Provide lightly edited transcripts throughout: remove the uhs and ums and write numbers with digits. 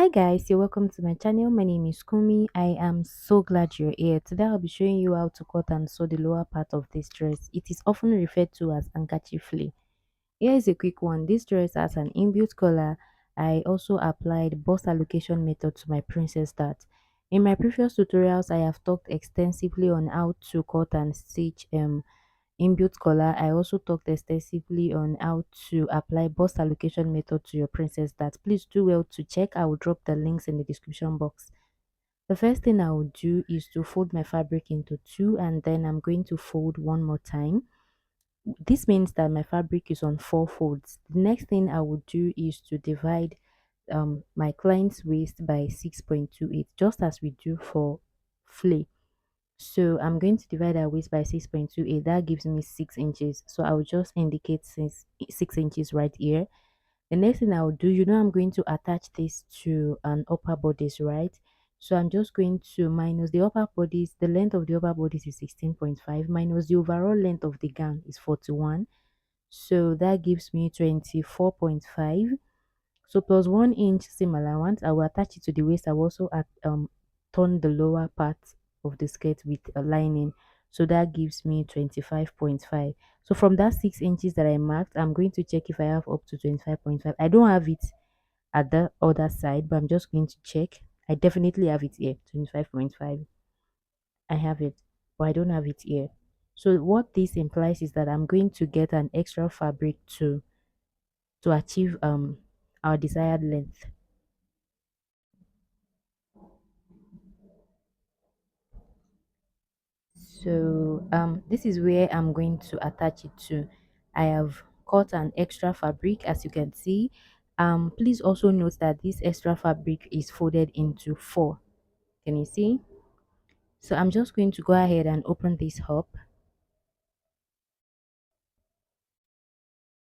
Hi guys, you're welcome to my channel. My name is Kumi. I am so glad you're here. Today I'll be showing you how to cut and sew the lower part of this dress. It is often referred to as handkerchief. Here is a quick one. This dress has an inbuilt collar. I also applied bust allocation method to my princess dart. In my previous tutorials, I have talked extensively on how to cut and stitch inbuilt collar. I also talked extensively on how to apply bust allocation method to your princess dart. Please do well to check. I will drop the links in the description box. The first thing I will do is to fold my fabric into two, and then I'm going to fold one more time. This means that my fabric is on four folds. The next thing I would do is to divide my client's waist by 6.28, just as we do for flay. So I'm going to divide our waist by 6.28. That gives me 6 inches. So I will just indicate 6 inches right here. The next thing I'll do, I'm going to attach this to an upper bodice, right? So I'm just going to minus the upper bodice. The length of the upper bodice is 16.5 minus the overall length of the gown is 41. So that gives me 24.5. So plus 1 inch seam allowance, I will attach it to the waist. I will also turn the lower part of the skirt with a lining. So that gives me 25.5. So from that 6 inches that I marked, I'm going to check if I have up to 25.5. I don't have it at the other side, but I'm just going to check. I definitely have it here, 25.5. I have it, but I don't have it here. So what this implies is that I'm going to get an extra fabric to achieve our desired length. So this is where I'm going to attach it to. I have cut an extra fabric, as you can see. Please also note that this extra fabric is folded into four. Can you see? So I'm just going to go ahead and open this up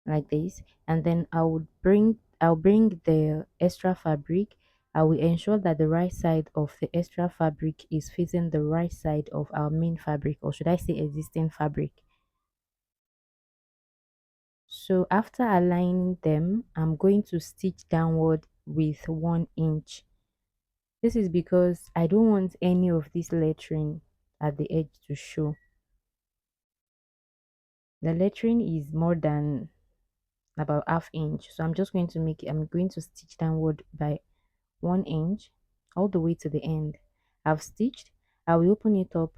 like this, and then I'll bring the extra fabric. I will ensure that the right side of the extra fabric is facing the right side of our main fabric, or should I say existing fabric. So after aligning them, I'm going to stitch downward with 1 inch. This is because I don't want any of this lettering at the edge to show. The lettering is more than about half inch. So I'm going to stitch downward by 1 inch all the way to the end. I've stitched. I will open it up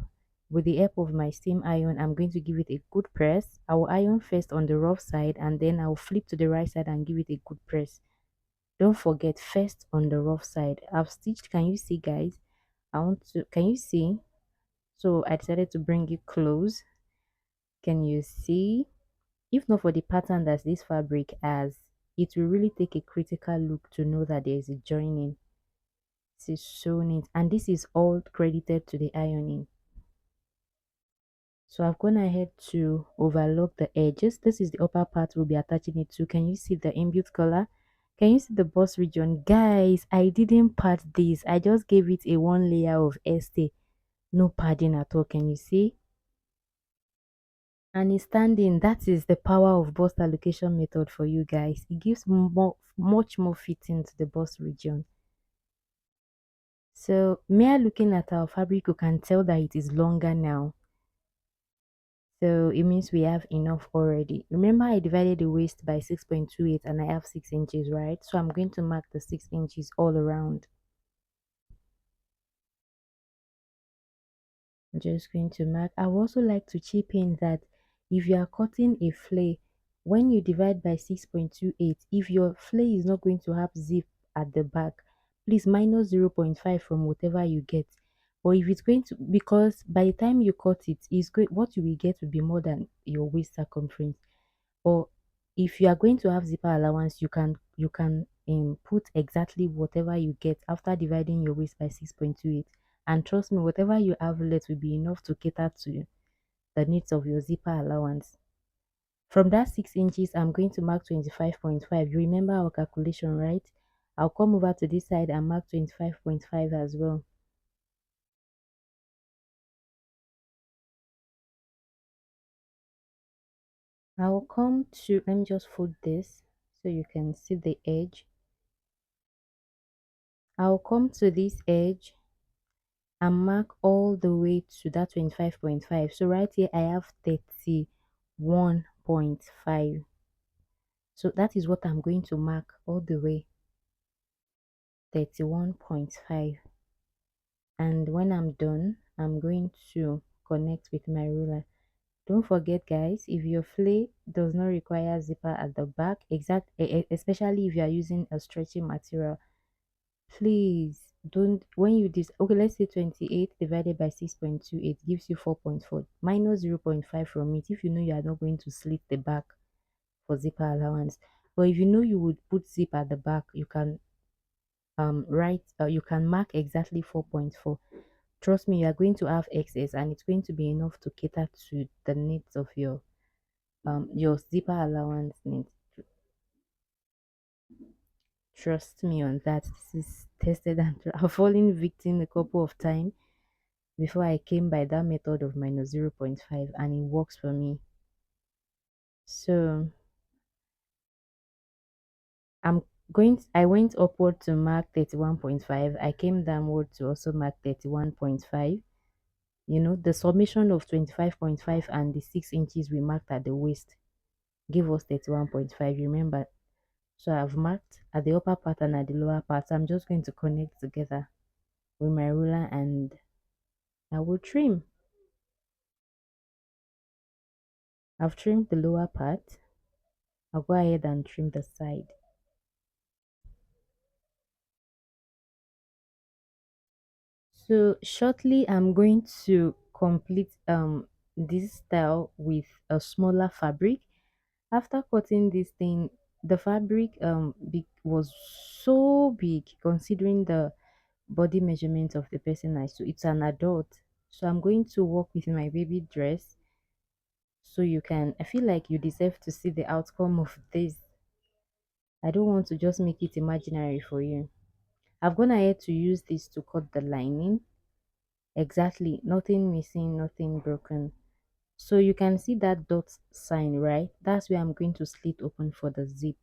with the help of my steam iron. I'm going to give it a good press. I will iron first on the rough side, and then I'll flip to the right side and give it a good press. Don't forget, first on the rough side. I've stitched. Can you see, guys? Can you see? So I decided to bring it close. Can you see? If not for the pattern that this fabric has, it will really take a critical look to know that there is a joining. This is so neat, and this is all credited to the ironing. So I've gone ahead to overlock the edges. This is the upper part we'll be attaching it to. Can you see the inbuilt color? Can you see the bust region? Guys, I didn't pad this. I just gave it a one layer of estee. No padding at all. Can you see? And it's standing. That is the power of bust allocation method for you guys. It gives much more fitting to the bust region. So mere looking at our fabric, you can tell that it is longer now. So it means we have enough already. Remember, I divided the waist by 6.28 and I have 6 inches, right? So I'm going to mark the 6 inches all around. I'm just going to mark. I would also like to chip in that if you are cutting a flay, when you divide by 6.28, if your flay is not going to have zip at the back, please minus 0.5 from whatever you get. Or if it's going to, because by the time you cut it, is going what you will get will be more than your waist circumference. Or if you are going to have zipper allowance, you can put exactly whatever you get after dividing your waist by 6.28, and trust me, whatever you have left will be enough to cater to the needs of your zipper allowance. From that 6 inches, I'm going to mark 25.5. You remember our calculation, right? I'll come over to this side and mark 25.5 as well. I'll come to, let me just fold this so you can see the edge. I'll come to this edge and mark all the way to that 25.5. So right here I have 31.5. So that is what I'm going to mark all the way, 31.5. And when I'm done, I'm going to connect with my ruler. Don't forget, guys, if your flay does not require zipper at the back, especially if you are using a stretchy material, please don't. When you okay, let's say 28 divided by 6.28 gives you 4.4, minus 0.5 from it if you know you are not going to slit the back for zipper allowance. But if you know you would put zip at the back, you can write you can mark exactly 4.4. Trust me, you are going to have excess and it's going to be enough to cater to the needs of your zipper allowance needs. Trust me on that. This is tested and I've fallen victim a couple of times before I came by that method of minus 0.5 and it works for me. So I went upward to mark 31.5. I came downward to also mark 31.5. You know, the summation of 25.5 and the 6 inches we marked at the waist give us 31.5. Remember? So I've marked at the upper part and at the lower part. So I'm just going to connect together with my ruler and I will trim. I've trimmed the lower part. I'll go ahead and trim the side. So shortly I'm going to complete this style with a smaller fabric. After cutting this thing, the fabric was so big considering the body measurement of the person I sew. It's an adult. So I'm going to work with my baby dress so you can I feel like you deserve to see the outcome of this. I don't want to just make it imaginary for you. I've gone ahead to use this to cut the lining. Exactly, nothing missing, nothing broken. So you can see that dot sign, right? That's where I'm going to slit open for the zip.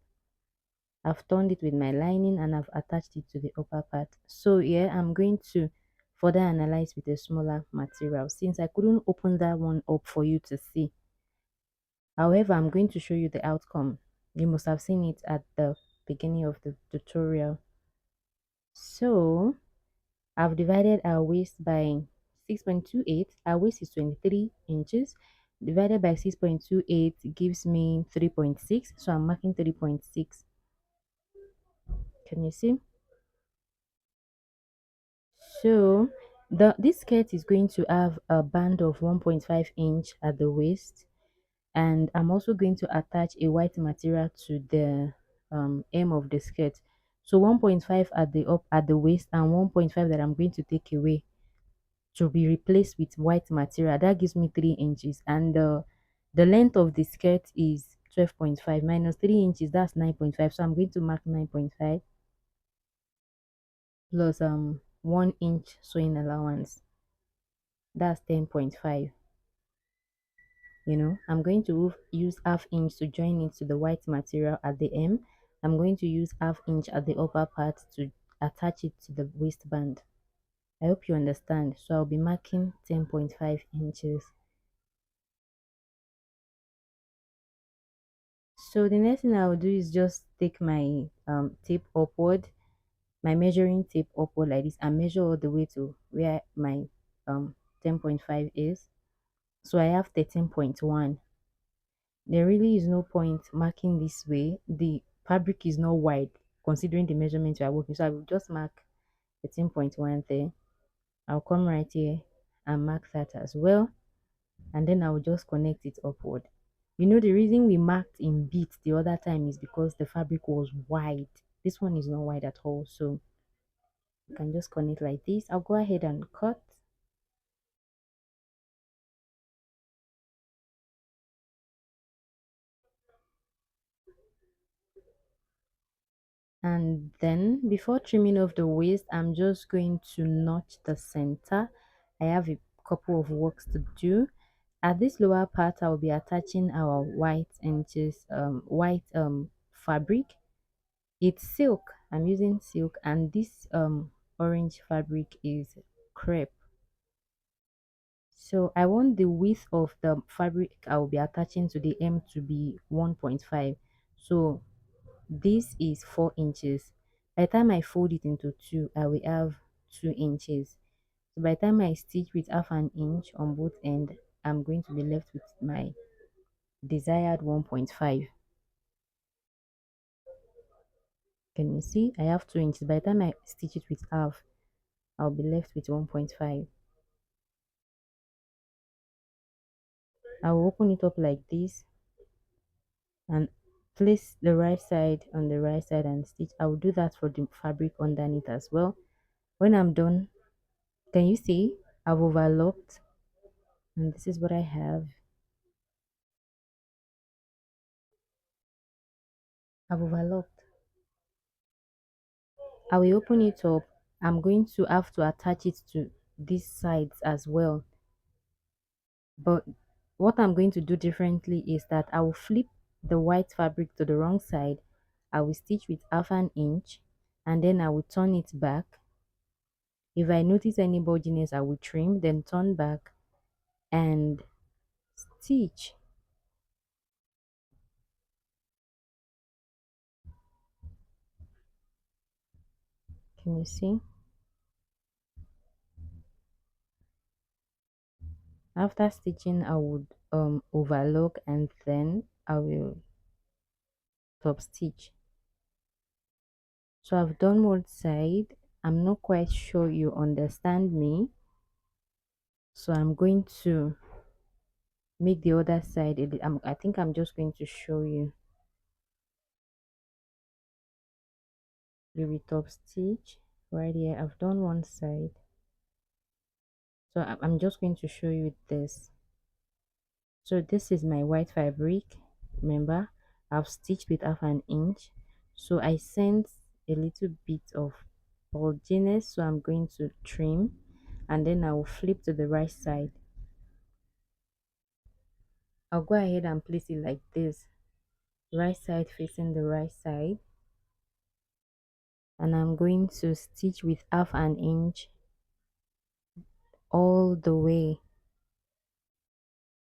I've turned it with my lining and I've attached it to the upper part. So yeah, I'm going to further analyze with a smaller material since I couldn't open that one up for you to see. However, I'm going to show you the outcome. You must have seen it at the beginning of the tutorial. So I've divided our waist by 6.28. Our waist is 23 inches. Divided by 6.28 gives me 3.6. So I'm marking 3.6. Can you see? So this skirt is going to have a band of 1.5 inch at the waist, and I'm also going to attach a white material to the hem of the skirt. So 1.5 at the waist and 1.5 that I'm going to take away to be replaced with white material. That gives me 3 inches, and the length of the skirt is 12.5 minus 3 inches. That's 9.5. So I'm going to mark 9.5 plus 1 inch sewing allowance. That's 10.5. You know, I'm going to use half inch to join it to the white material at the hem. I'm going to use half inch at the upper part to attach it to the waistband. I hope you understand. So I'll be marking 10.5 inches. So the next thing I'll do is just take my tape upward, my measuring tape upward like this, and measure all the way to where my 10.5 is. So I have 13.1. There really is no point marking this way. The fabric is not wide considering the measurement you are working. So I will just mark 13.1 there. I'll come right here and mark that as well. And then I will just connect it upward. You know, the reason we marked in beats the other time is because the fabric was wide. This one is not wide at all. So you can just connect like this. I'll go ahead and cut. And then before trimming off the waist, I'm just going to notch the center. I have a couple of works to do. At this lower part, I'll be attaching our white fabric. It's silk. I'm using silk, and this orange fabric is crepe. So I want the width of the fabric I will be attaching to the hem to be 1.5. So this is 4 inches. By the time I fold it into two, I will have 2 inches. So by the time I stitch with half an inch on both ends, I'm going to be left with my desired 1.5. Can you see? I have 2 inches. By the time I stitch it with half, I'll be left with 1.5. I will open it up like this and place the right side on the right side and stitch. I will do that for the fabric underneath as well. When I'm done, can you see? I've overlocked, and this is what I have. I've overlocked. I will open it up. I'm going to have to attach it to these sides as well. But what I'm going to do differently is that I will flip the white fabric to the wrong side. I will stitch with half an inch, and then I will turn it back. If I notice any bulginess, I will trim, then turn back and stitch. Can you see? After stitching, I would overlock, and then I will top stitch. So I've done one side. I'm not quite sure you understand me, so I'm going to make the other side a I think I'm just going to show you. You will top stitch right here. I've done one side, so I'm just going to show you this. So this is my white fabric. Remember, I've stitched with half an inch, so I sense a little bit of bulginess, so I'm going to trim, and then I will flip to the right side. I'll go ahead and place it like this, right side facing the right side, and I'm going to stitch with half an inch all the way,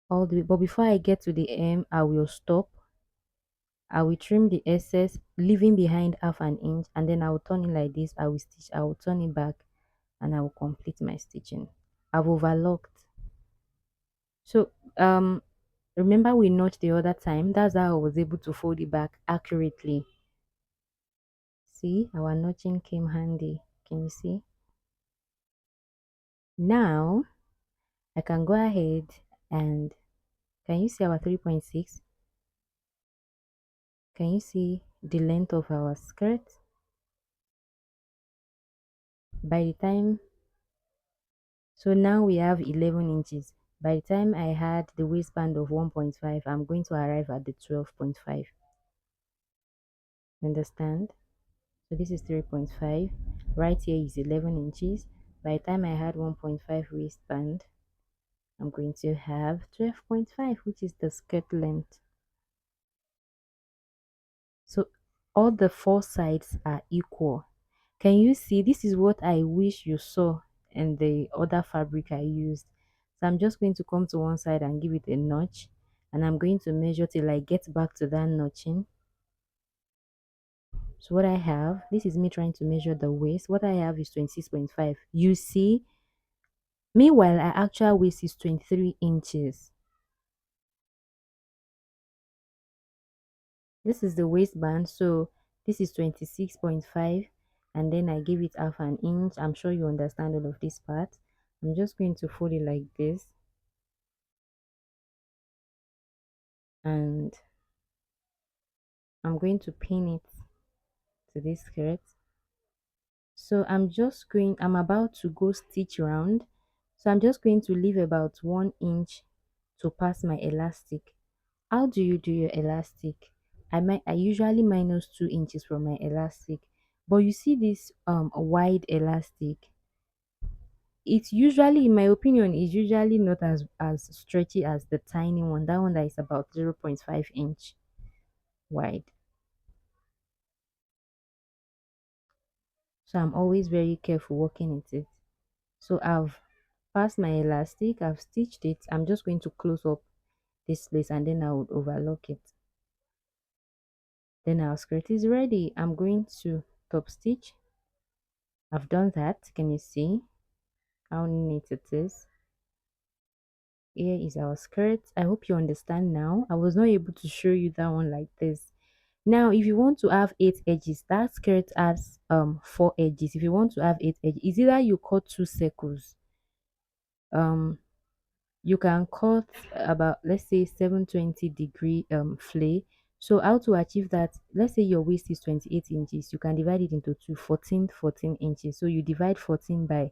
but before I get to the hem, I will stop. I will trim the excess, leaving behind half an inch, and then I will turn it like this. I will stitch, I will turn it back, and I will complete my stitching. I've overlocked. So remember we notched the other time. That's how I was able to fold it back accurately. See, our notching came handy. Can you see? Now I can go ahead and can you see our 3.6? Can you see the length of our skirt? By the time, so now we have 11 inches. By the time I had the waistband of 1.5, I'm going to arrive at the 12.5. Understand? So this is 3.5. Right here is 11 inches. By the time I had 1.5 waistband, I'm going to have 12.5, which is the skirt length. So all the four sides are equal. Can you see? This is what I wish you saw in the other fabric I used. So I'm just going to come to one side and give it a notch, and I'm going to measure till I get back to that notching. So what I have, this is me trying to measure the waist. What I have is 26.5. You see, meanwhile our actual waist is 23 inches. This is the waistband, so this is 26.5, and then I give it half an inch. I'm sure you understand all of this part. I'm just going to fold it like this, and I'm going to pin it to this skirt. So I'm about to go stitch round, so I'm just going to leave about 1 inch to pass my elastic. How do you do your elastic? I usually minus 2 inches from my elastic, but you see this wide elastic, it's usually, in my opinion, is usually not as stretchy as the tiny one, that one that is about 0.5 inch wide. So I'm always very careful working with it. So I've passed my elastic, I've stitched it. I'm just going to close up this place and then I would overlock it. Then our skirt is ready. I'm going to top stitch. I've done that. Can you see how neat it is? Here is our skirt. I hope you understand now. I was not able to show you that one like this. Now, if you want to have 8 edges, that skirt has 4 edges. If you want to have 8 edges, it's either you cut 2 circles. Um, you can cut about, let's say, 720-degree flay. So how to achieve that? Let's say your waist is 28 inches. You can divide it into two, 14 inches. So you divide 14 by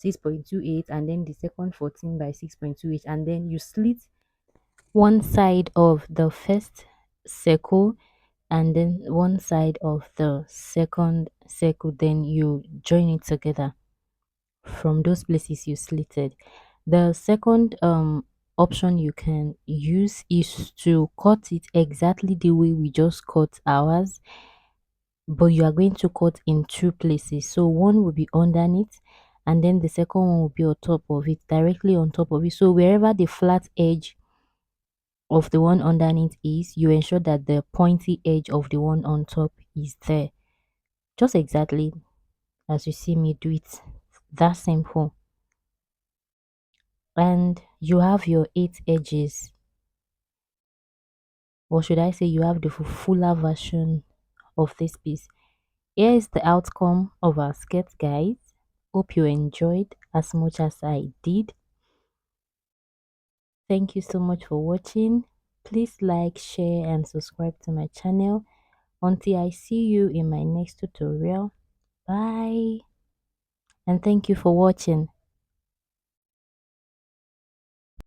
6.28, and then the second 14 by 6.28, and then you slit one side of the first circle and then one side of the second circle, then you join it together from those places you slitted. The second option you can use is to cut it exactly the way we just cut ours, but you are going to cut in two places. So one will be underneath and then the second one will be on top of it, directly on top of it. So wherever the flat edge of the one underneath is, you ensure that the pointy edge of the one on top is there, just exactly as you see me do it. That simple. And you have your 8 edges, or should I say you have the fuller version of this piece. Here is the outcome of our skirt, guys. Hope you enjoyed as much as I did. Thank you so much for watching. Please like, share and subscribe to my channel. Until I see you in my next tutorial. Bye. And thank you for watching.